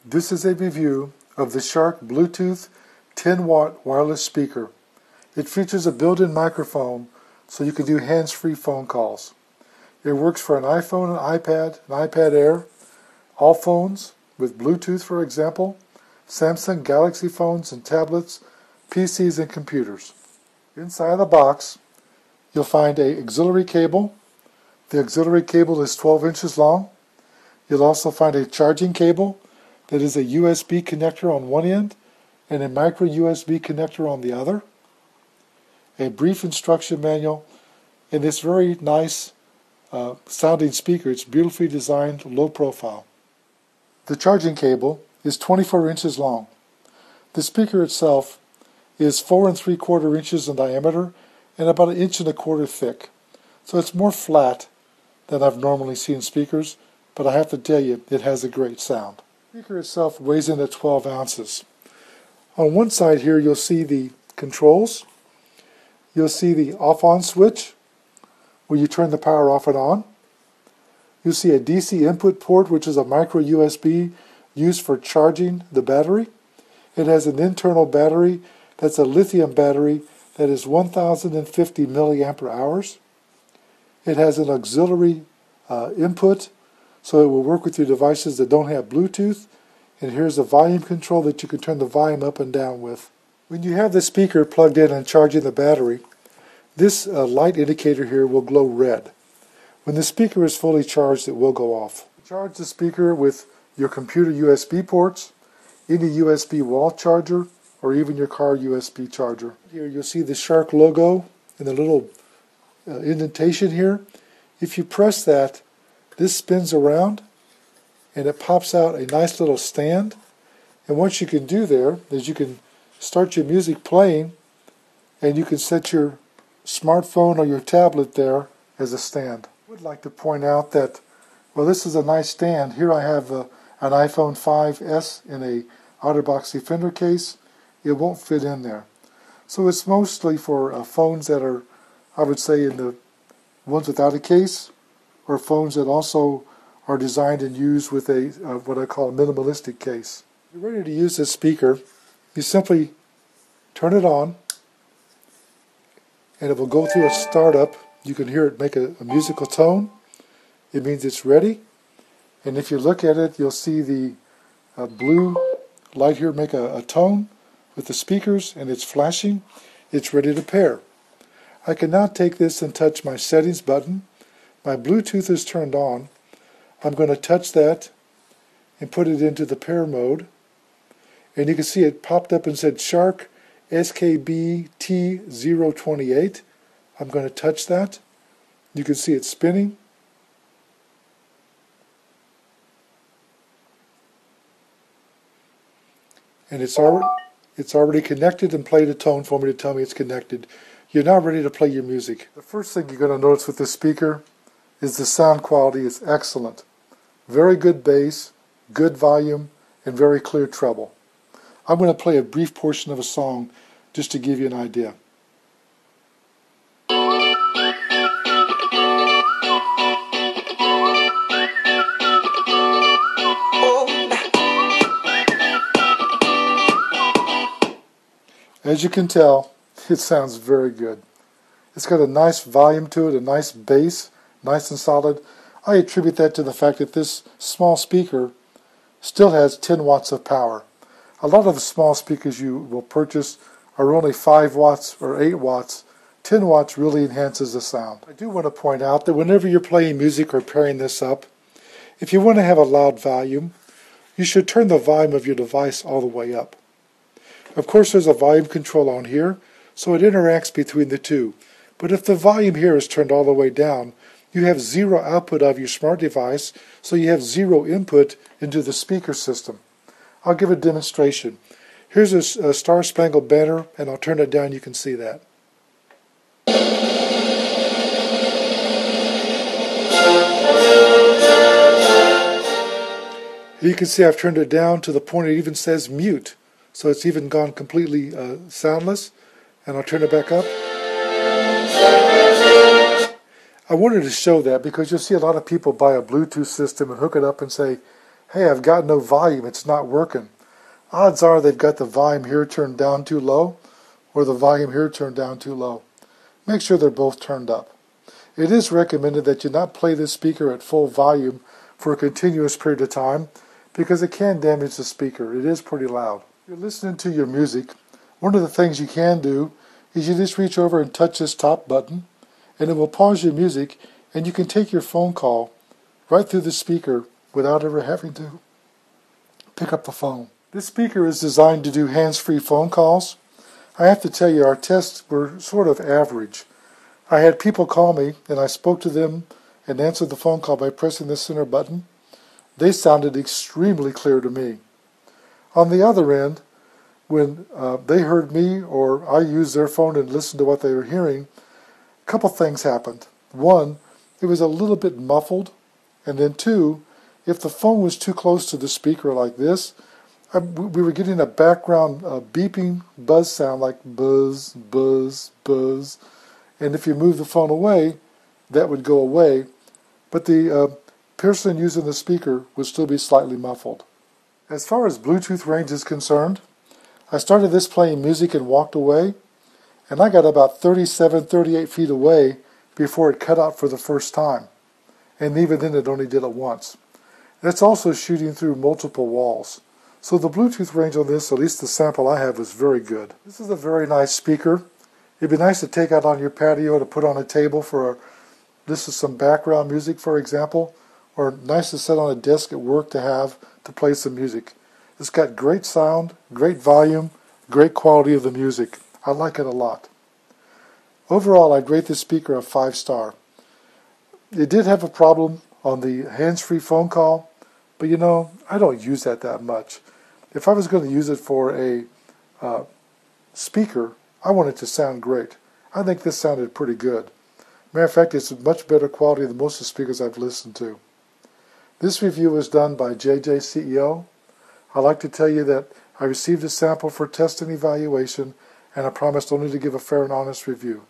This is a review of the SHARKK Bluetooth 10-watt wireless speaker. It features a built-in microphone so you can do hands-free phone calls. It works for an iPhone, an iPad Air, all phones with Bluetooth, for example, Samsung Galaxy phones and tablets, PCs and computers. Inside the box, you'll find an auxiliary cable. The auxiliary cable is 12 inches long. You'll also find a charging cable that is a USB connector on one end and a micro USB connector on the other. A brief instruction manual, and this very nice sounding speaker. It's beautifully designed, low profile. The charging cable is 24 inches long. The speaker itself is 4 3/4 inches in diameter and about 1 1/4 inches thick. So it's more flat than I've normally seen speakers, but I have to tell you, it has a great sound. The speaker itself weighs in at 12 ounces. On one side here, you'll see the controls. You'll see the off-on switch, where you turn the power off and on. You'll see a DC input port, which is a micro USB used for charging the battery. It has an internal battery that's a lithium battery that is 1050 milliamp hours. It has an auxiliary input, so it will work with your devices that don't have Bluetooth. And here's a volume control that you can turn the volume up and down with. When you have the speaker plugged in and charging the battery, this light indicator here will glow red. When the speaker is fully charged, it will go off. Charge the speaker with your computer USB ports, any USB wall charger, or even your car USB charger. Here you'll see the SHARKK logo in the little indentation here. If you press that, this spins around and it pops out a nice little stand. And what you can do there is you can start your music playing, and you can set your smartphone or your tablet there as a stand. I would like to point out that, well, this is a nice stand. Here I have an iPhone 5S in a OtterBox Defender case. It won't fit in there. So it's mostly for phones that are, I would say, in the ones without a case, or phones that also are designed and used with a what I call a minimalistic case. If you're ready to use this speaker, you simply turn it on, and it will go through a startup. You can hear it make a musical tone. It means it's ready. And if you look at it, you'll see the blue light here make a tone with the speakers, and it's flashing. It's ready to pair. I can now take this and touch my settings button. My Bluetooth is turned on. I'm going to touch that and put it into the pair mode. And you can see it popped up and said SHARKK SKBT028. I'm going to touch that. You can see it spinning. And it's already connected and played a tone for me to tell me it's connected. You're now ready to play your music. The first thing you're going to notice with this speaker is the sound quality is excellent. Very good bass, good volume, and very clear treble. I'm going to play a brief portion of a song just to give you an idea. As you can tell, it sounds very good. It's got a nice volume to it, a nice bass, nice and solid. I attribute that to the fact that this small speaker still has 10 watts of power. A lot of the small speakers you will purchase are only 5 watts or 8 watts. 10 watts really enhances the sound. I do want to point out that whenever you're playing music or pairing this up, if you want to have a loud volume, you should turn the volume of your device all the way up. Of course, there's a volume control on here, so it interacts between the two. But if the volume here is turned all the way down, you have zero output of your smart device, so you have zero input into the speaker system. I'll give a demonstration. Here's a Star Spangled Banner, and I'll turn it down. You can see that. Here you can see I've turned it down to the point it even says mute. So it's even gone completely soundless. And I'll turn it back up. I wanted to show that because you'll see a lot of people buy a Bluetooth system and hook it up and say, hey, I've got no volume, it's not working. Odds are they've got the volume here turned down too low or the volume here turned down too low. Make sure they're both turned up. It is recommended that you not play this speaker at full volume for a continuous period of time because it can damage the speaker. It is pretty loud. If you're listening to your music, one of the things you can do is you just reach over and touch this top button and it will pause your music and you can take your phone call right through the speaker without ever having to pick up the phone. This speaker is designed to do hands-free phone calls. I have to tell you, our tests were sort of average. I had people call me and I spoke to them and answered the phone call by pressing the center button. They sounded extremely clear to me. On the other end, when they heard me or I used their phone and listened to what they were hearing, a couple things happened. One, it was a little bit muffled, and then two, if the phone was too close to the speaker like this, we were getting a background beeping buzz sound like buzz, buzz, buzz, and if you move the phone away, that would go away, but the person using the speaker would still be slightly muffled. As far as Bluetooth range is concerned, I started this playing music and walked away, and I got about 37, 38 feet away before it cut out for the first time. And even then it only did it once. It's also shooting through multiple walls. So the Bluetooth range on this, at least the sample I have, is very good. This is a very nice speaker. It'd be nice to take out on your patio to put on a table for this is some background music, for example, or nice to set on a desk at work to have to play some music. It's got great sound, great volume, great quality of the music. I like it a lot. Overall, I'd rate this speaker a 5-star. It did have a problem on the hands-free phone call, but you know, I don't use that much. If I was going to use it for a speaker, I want it to sound great. I think this sounded pretty good. Matter of fact, it's much better quality than most of the speakers I've listened to. This review was done by jjceo. I'd like to tell you that I received a sample for test and evaluation, and I promised only to give a fair and honest review.